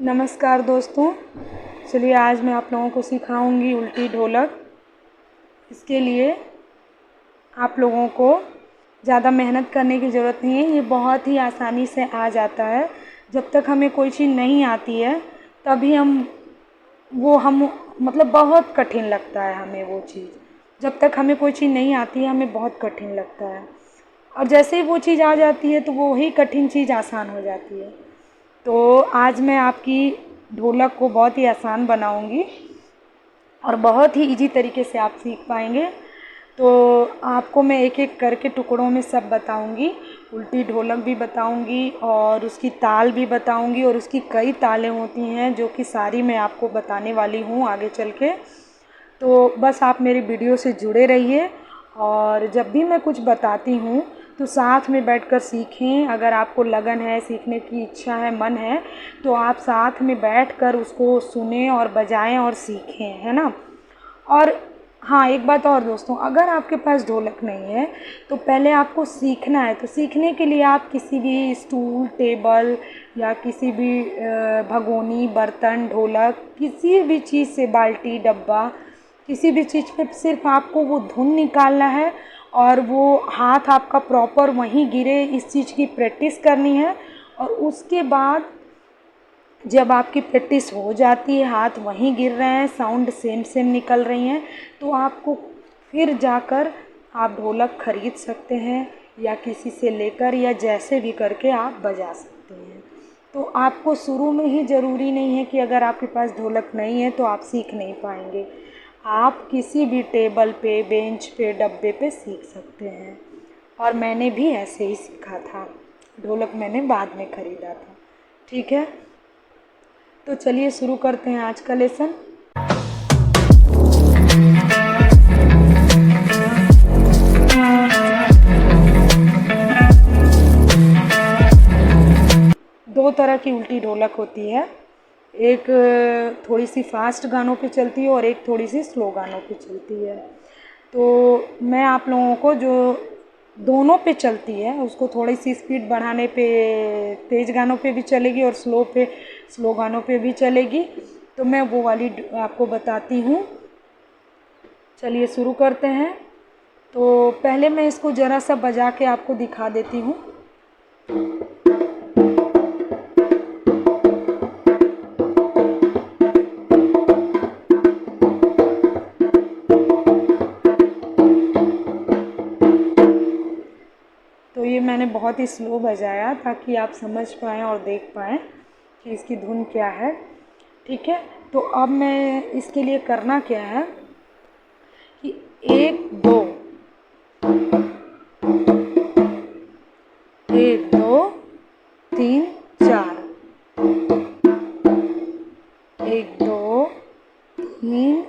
नमस्कार दोस्तों। चलिए आज मैं आप लोगों को सिखाऊंगी उल्टी ढोलक। इसके लिए आप लोगों को ज़्यादा मेहनत करने की ज़रूरत नहीं है, ये बहुत ही आसानी से आ जाता है। जब तक हमें कोई चीज़ नहीं आती है तभी हम मतलब बहुत कठिन लगता है हमें वो चीज़। जब तक हमें कोई चीज़ नहीं आती है हमें बहुत कठिन लगता है, और जैसे ही वो चीज़ आ जाती है तो वो ही कठिन चीज़ आसान हो जाती है। तो आज मैं आपकी ढोलक को बहुत ही आसान बनाऊंगी और बहुत ही इजी तरीके से आप सीख पाएंगे। तो आपको मैं एक एक करके टुकड़ों में सब बताऊंगी। उल्टी ढोलक भी बताऊंगी और उसकी ताल भी बताऊंगी, और उसकी कई तालें होती हैं जो कि सारी मैं आपको बताने वाली हूँ आगे चल के। तो बस आप मेरी वीडियो से जुड़े रहिए, और जब भी मैं कुछ बताती हूँ तो साथ में बैठकर सीखें। अगर आपको लगन है, सीखने की इच्छा है, मन है, तो आप साथ में बैठकर उसको सुनें और बजाएं और सीखें, है ना। और हाँ, एक बात और दोस्तों, अगर आपके पास ढोलक नहीं है तो पहले आपको सीखना है। तो सीखने के लिए आप किसी भी स्टूल, टेबल या किसी भी भगोनी, बर्तन, ढोलक, किसी भी चीज़ से, बाल्टी, डब्बा, किसी भी चीज़ पे सिर्फ आपको वो धुन निकालना है और वो हाथ आपका प्रॉपर वहीं गिरे, इस चीज़ की प्रैक्टिस करनी है। और उसके बाद जब आपकी प्रैक्टिस हो जाती है, हाथ वहीं गिर रहे हैं, साउंड सेम सेम निकल रही हैं, तो आपको फिर जाकर आप ढोलक खरीद सकते हैं या किसी से लेकर, या जैसे भी करके आप बजा सकते हैं। तो आपको शुरू में ही ज़रूरी नहीं है कि अगर आपके पास ढोलक नहीं है तो आप सीख नहीं पाएंगे। आप किसी भी टेबल पे, बेंच पे, डब्बे पे सीख सकते हैं। और मैंने भी ऐसे ही सीखा था। ढोलक मैंने बाद में ख़रीदा था। ठीक है, तो चलिए शुरू करते हैं आज का लेसन। दो तरह की उल्टी ढोलक होती है, एक थोड़ी सी फास्ट गानों पे चलती है और एक थोड़ी सी स्लो गानों पे चलती है। तो मैं आप लोगों को जो दोनों पे चलती है उसको थोड़ी सी स्पीड बढ़ाने पे तेज़ गानों पे भी चलेगी और स्लो गानों पे भी चलेगी। तो मैं वो वाली आपको बताती हूँ। चलिए शुरू करते हैं। तो पहले मैं इसको ज़रा सा बजा के आपको दिखा देती हूँ। तो ये मैंने बहुत ही स्लो बजाया ताकि आप समझ पाएँ और देख पाएँ कि इसकी धुन क्या है। ठीक है, तो अब मैं इसके लिए करना क्या है कि 1 2 1 2 3 4, 1 2 3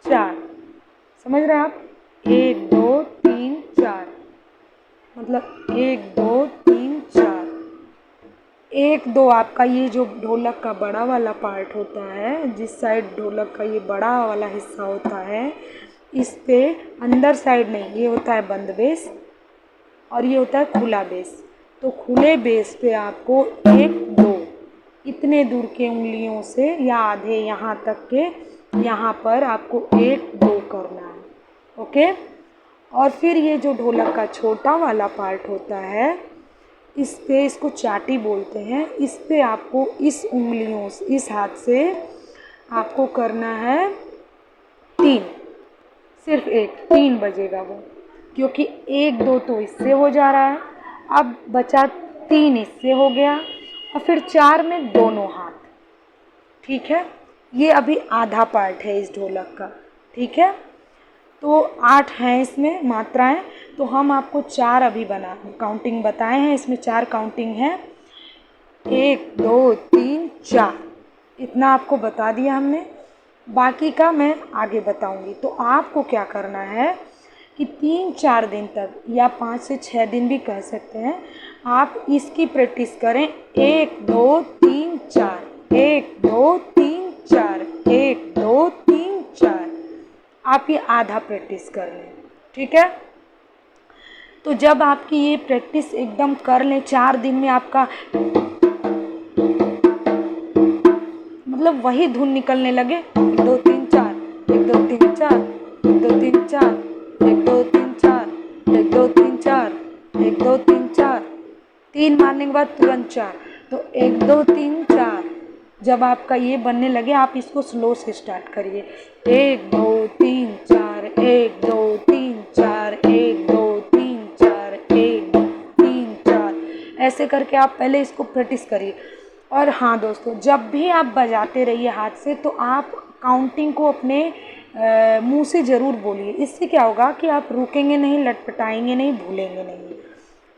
4, समझ रहे हैं आप? 1 2 3 4, मतलब 1 2 3 4। 1 2 आपका ये जो ढोलक का बड़ा वाला पार्ट होता है, जिस साइड ढोलक का ये बड़ा वाला हिस्सा होता है, इस पे अंदर साइड नहीं, ये होता है बंद बेस और ये होता है खुला बेस। तो खुले बेस पे आपको 1 2 इतने दूर के उंगलियों से या आधे यहाँ तक के, यहाँ पर आपको 1 2 करना है। ओके, और फिर ये जो ढोलक का छोटा वाला पार्ट होता है, इस पे, इसको चाटी बोलते हैं, इस पे आपको इस उंगलियों से, इस हाथ से आपको करना है 3, सिर्फ 1 3 बजेगा वो, क्योंकि 1 2 तो इससे हो जा रहा है, अब बचा 3 इससे हो गया, और फिर 4 में दोनों हाथ। ठीक है, ये अभी आधा पार्ट है इस ढोलक का। ठीक है, तो 8 हैं इसमें मात्राएं, तो हम आपको 4 अभी काउंटिंग बताए हैं, इसमें 4 काउंटिंग है। 1 2 3 4, इतना आपको बता दिया हमने। बाकी का मैं आगे बताऊंगी। तो आपको क्या करना है कि 3-4 दिन तक, या 5 से 6 दिन भी कह सकते हैं, आप इसकी प्रैक्टिस करें। 1 2 3 4, 1 2 3 4, 1 2 3 4, आप ये आधा प्रैक्टिस कर लें। ठीक है, तो जब आपकी ये प्रैक्टिस एकदम कर लें, 4 दिन में आपका मतलब वही धुन निकलने लगे, 1 2 3 4, 1 2 3 4, 1 2 3 4, 1 2 3 4, 1 2 3 4, 1 2 3 4, 3 मारने के बाद तुरंत 4, तो 1 2 3 4। जब आपका ये बनने लगे आप इसको स्लो से स्टार्ट करिए, 1 2 3 4, 1 2 3 4, 1 2 3 4, 1 2 3 4, ऐसे करके आप पहले इसको प्रैक्टिस करिए। और हाँ दोस्तों, जब भी आप बजाते रहिए हाथ से तो आप काउंटिंग को अपने मुंह से ज़रूर बोलिए। इससे क्या होगा कि आप रुकेंगे नहीं, लटपटाएंगे नहीं, भूलेंगे नहीं,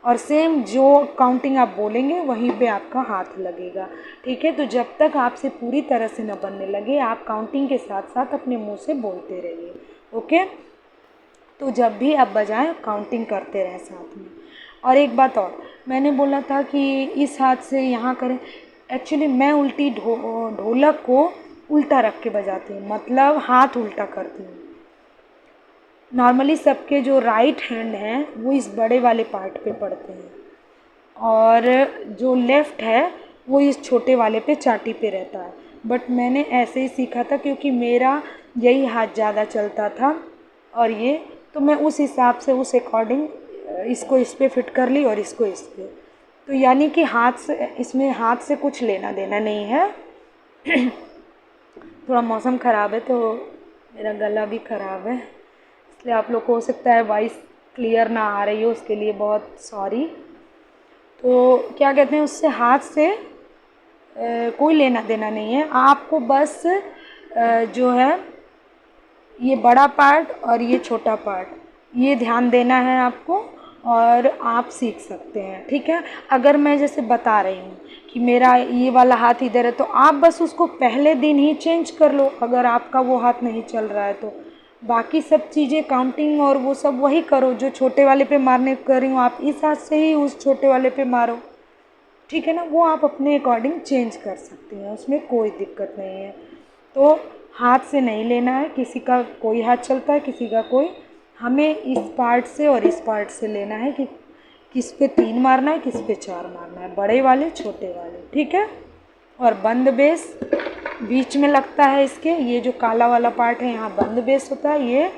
और सेम जो काउंटिंग आप बोलेंगे वहीं पे आपका हाथ लगेगा। ठीक है, तो जब तक आपसे पूरी तरह से न बनने लगे आप काउंटिंग के साथ साथ अपने मुंह से बोलते रहिए। ओके, तो जब भी आप बजाएं काउंटिंग करते रहें साथ में। और एक बात और, मैंने बोला था कि इस हाथ से यहाँ करें, एक्चुअली मैं उल्टी ढोलक को उल्टा रख के बजाती हूँ, मतलब हाथ उल्टा करती हूँ। नॉर्मली सबके जो राइट हैंड हैं वो इस बड़े वाले पार्ट पे पड़ते हैं, और जो लेफ़्ट है वो इस छोटे वाले पे चाटी पे रहता है। बट मैंने ऐसे ही सीखा था क्योंकि मेरा यही हाथ ज़्यादा चलता था, और ये तो मैं उस हिसाब से उस अकॉर्डिंग इसको इस पे फिट कर ली और इसको इस पे। तो यानी कि हाथ से, इसमें हाथ से कुछ लेना देना नहीं है। थोड़ा मौसम ख़राब है तो मेरा गला भी ख़राब है, इसलिए आप लोग को हो सकता है वॉइस क्लियर ना आ रही हो, उसके लिए बहुत सॉरी। तो क्या कहते हैं, उससे हाथ से कोई लेना देना नहीं है, आपको बस जो है ये बड़ा पार्ट और ये छोटा पार्ट ये ध्यान देना है आपको, और आप सीख सकते हैं। ठीक है, अगर मैं जैसे बता रही हूँ कि मेरा ये वाला हाथ इधर है तो आप बस उसको पहले दिन ही चेंज कर लो, अगर आपका वो हाथ नहीं चल रहा है तो बाकी सब चीज़ें काउंटिंग और वो सब वही करो जो छोटे वाले पे मारने कर रही हूँ, आप इस हाथ से ही उस छोटे वाले पे मारो। ठीक है ना, वो आप अपने अकॉर्डिंग चेंज कर सकती हैं, उसमें कोई दिक्कत नहीं है। तो हाथ से नहीं लेना है, किसी का कोई हाथ चलता है किसी का कोई, हमें इस पार्ट से और इस पार्ट से लेना है कि किस पे 3 मारना है किस पे 4 मारना है, बड़े वाले छोटे वाले। ठीक है, और बंद बेस बीच में लगता है इसके, ये जो काला वाला पार्ट है यहाँ बंद बेस होता है, ये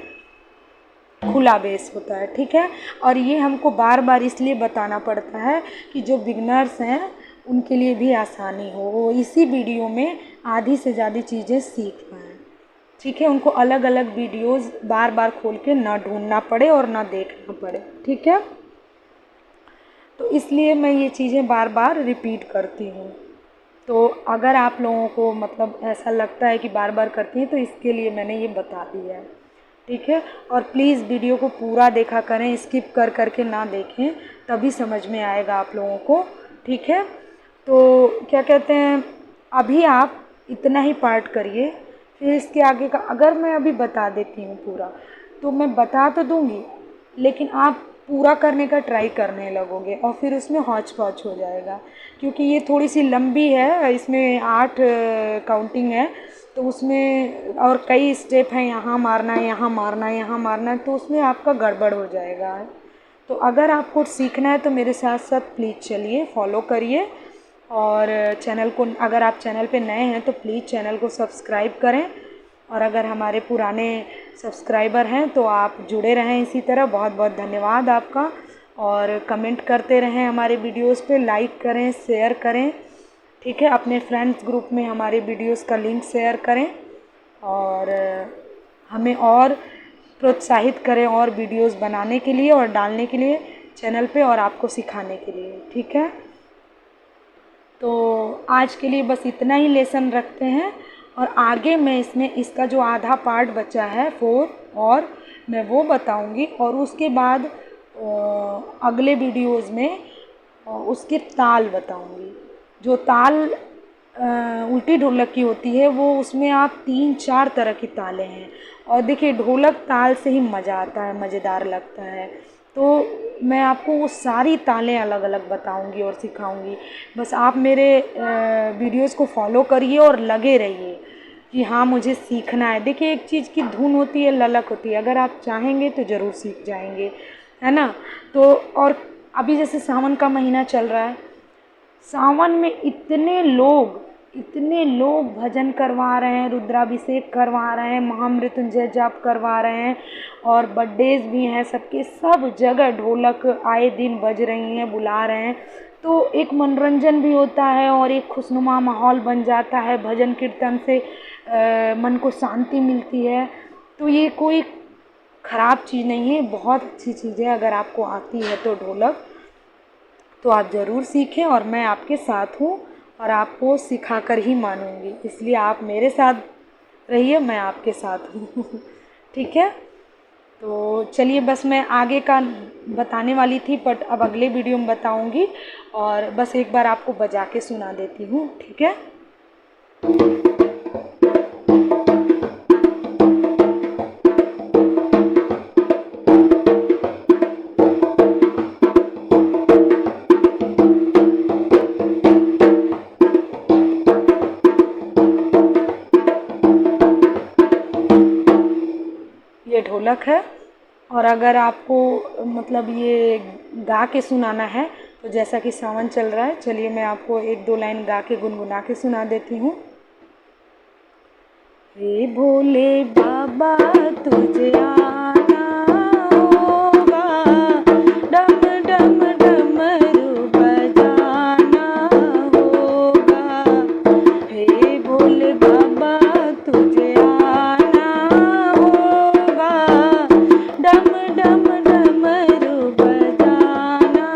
खुला बेस होता है। ठीक है, और ये हमको बार बार इसलिए बताना पड़ता है कि जो बिगनर्स हैं उनके लिए भी आसानी हो, वो इसी वीडियो में आधी से ज़्यादा चीज़ें सीख पाएँ। ठीक है, उनको अलग अलग वीडियोस बार बार खोल के ना ढूंढना पड़े और ना देखना पड़े। ठीक है, तो इसलिए मैं ये चीज़ें बार बार रिपीट करती हूँ। तो अगर आप लोगों को मतलब ऐसा लगता है कि बार बार करती हैं तो इसके लिए मैंने ये बता दिया है। ठीक है, और प्लीज़ वीडियो को पूरा देखा करें, स्किप कर करके ना देखें, तभी समझ में आएगा आप लोगों को। ठीक है, तो क्या कहते हैं, अभी आप इतना ही पार्ट करिए, फिर इसके आगे का अगर मैं अभी बता देती हूँ पूरा तो मैं बता तो दूँगी, लेकिन आप पूरा करने का ट्राई करने लगोगे और फिर उसमें हौच पौच हो जाएगा, क्योंकि ये थोड़ी सी लंबी है, इसमें 8 काउंटिंग है, तो उसमें और कई स्टेप हैं, यहाँ मारना है यहाँ मारना है यहाँ मारना है, तो उसमें आपका गड़बड़ हो जाएगा। तो अगर आपको सीखना है तो मेरे साथ साथ प्लीज़ चलिए, फॉलो करिए, और चैनल को, अगर आप चैनल पे नए हैं तो प्लीज़ चैनल को सब्सक्राइब करें, और अगर हमारे पुराने सब्सक्राइबर हैं तो आप जुड़े रहें इसी तरह। बहुत बहुत धन्यवाद आपका, और कमेंट करते रहें हमारे वीडियोस पे, लाइक करें, शेयर करें। ठीक है, अपने फ्रेंड्स ग्रुप में हमारे वीडियोस का लिंक शेयर करें, और हमें और प्रोत्साहित करें और वीडियोस बनाने के लिए और डालने के लिए चैनल पे, और आपको सिखाने के लिए। ठीक है, तो आज के लिए बस इतना ही लेसन रखते हैं, और आगे मैं इसमें इसका जो आधा पार्ट बचा है 4 और मैं वो बताऊंगी, और उसके बाद अगले वीडियोज़ में उसके ताल बताऊंगी। जो ताल उल्टी ढोलक की होती है वो, उसमें आप 3-4 तरह की तालें हैं, और देखिए ढोलक ताल से ही मज़ा आता है, मज़ेदार लगता है। तो मैं आपको वो सारी तालें अलग अलग बताऊंगी और सिखाऊंगी, बस आप मेरे वीडियोस को फॉलो करिए और लगे रहिए कि हाँ मुझे सीखना है। देखिए एक चीज़ की धुन होती है, ललक होती है, अगर आप चाहेंगे तो ज़रूर सीख जाएंगे, है ना। तो और अभी जैसे सावन का महीना चल रहा है, सावन में इतने लोग भजन करवा रहे हैं, रुद्राभिषेक करवा रहे हैं, महामृत्युंजय जाप करवा रहे हैं और बर्थडेज भी हैं सबके, सब जगह ढोलक आए दिन बज रही हैं, बुला रहे हैं। तो एक मनोरंजन भी होता है और एक खुशनुमा माहौल बन जाता है। भजन कीर्तन से मन को शांति मिलती है। तो ये कोई ख़राब चीज़ नहीं है, बहुत अच्छी चीज़ है। अगर आपको आती है तो ढोलक तो आप ज़रूर सीखें और मैं आपके साथ हूँ और आपको सिखा कर ही मानूँगी, इसलिए आप मेरे साथ रहिए, मैं आपके साथ हूँ। ठीक है, तो चलिए बस मैं आगे का बताने वाली थी बट अब अगले वीडियो में बताऊँगी और बस एक बार आपको बजा के सुना देती हूँ। ठीक है। ये ढोलक है और अगर आपको मतलब ये गा के सुनाना है तो जैसा कि सावन चल रहा है, चलिए मैं आपको एक दो लाइन गा के गुनगुना के सुना देती हूँ। हे भोले बाबा तुझे आना होगा, डम डम डमरू बजाना होगा। हे भोले बाबा तुझे आना होगा, डम डम डमरू बजाना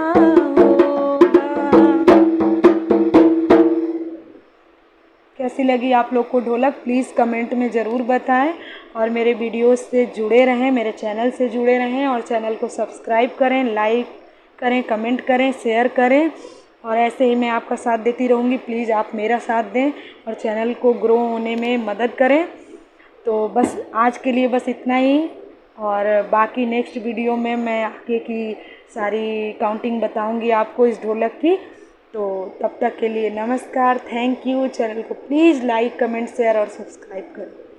होगा। कैसी लगी आप लोग को ढोलक, प्लीज़ कमेंट में ज़रूर बताएं और मेरे वीडियोस से जुड़े रहें, मेरे चैनल से जुड़े रहें और चैनल को सब्सक्राइब करें, लाइक करें, कमेंट करें, शेयर करें और ऐसे ही मैं आपका साथ देती रहूँगी। प्लीज़ आप मेरा साथ दें और चैनल को ग्रो होने में मदद करें। तो बस आज के लिए बस इतना ही और बाकी नेक्स्ट वीडियो में मैं आगे की सारी काउंटिंग बताऊँगी आपको इस ढोलक की। तो तब तक के लिए नमस्कार, थैंक यू। चैनल को प्लीज़ लाइक, कमेंट, शेयर और सब्सक्राइब करें।